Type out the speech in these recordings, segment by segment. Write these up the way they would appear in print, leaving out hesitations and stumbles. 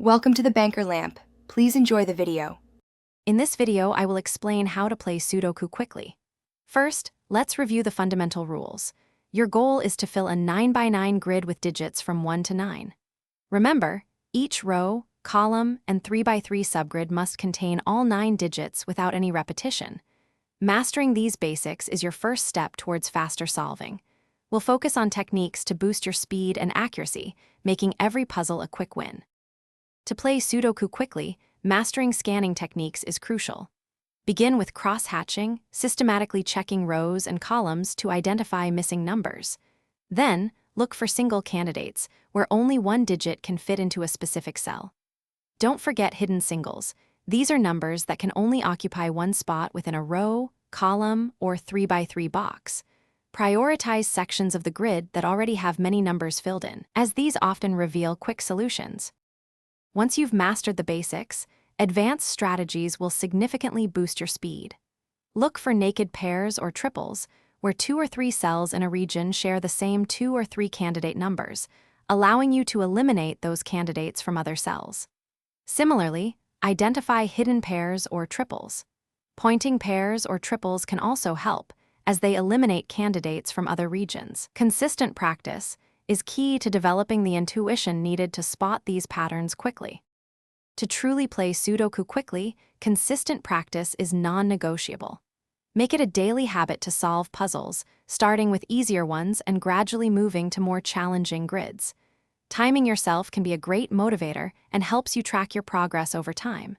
Welcome to the Banker Lamp. Please enjoy the video. In this video, I will explain how to play Sudoku quickly. First, let's review the fundamental rules. Your goal is to fill a 9x9 grid with digits from 1 to 9. Remember, each row, column, and 3x3 subgrid must contain all 9 digits without any repetition. Mastering these basics is your first step towards faster solving. We'll focus on techniques to boost your speed and accuracy, making every puzzle a quick win. To play Sudoku quickly, mastering scanning techniques is crucial. Begin with cross-hatching, systematically checking rows and columns to identify missing numbers. Then, look for single candidates, where only one digit can fit into a specific cell. Don't forget hidden singles. These are numbers that can only occupy one spot within a row, column, or 3x3 box. Prioritize sections of the grid that already have many numbers filled in, as these often reveal quick solutions. Once you've mastered the basics, advanced strategies will significantly boost your speed. Look for naked pairs or triples, where 2 or 3 cells in a region share the same 2 or 3 candidate numbers, allowing you to eliminate those candidates from other cells. Similarly, identify hidden pairs or triples. Pointing pairs or triples can also help, as they eliminate candidates from other regions. Consistent practice is key to developing the intuition needed to spot these patterns quickly. To truly play Sudoku quickly, consistent practice is non-negotiable. Make it a daily habit to solve puzzles, starting with easier ones and gradually moving to more challenging grids. Timing yourself can be a great motivator and helps you track your progress over time.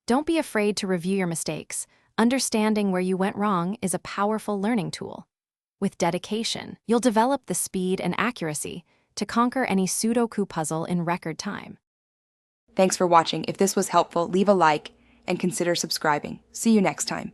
Don't be afraid to review your mistakes. Understanding where you went wrong is a powerful learning tool. With dedication, you'll develop the speed and accuracy to conquer any Sudoku puzzle in record time. Thanks for watching. If this was helpful, leave a like and consider subscribing. See you next time.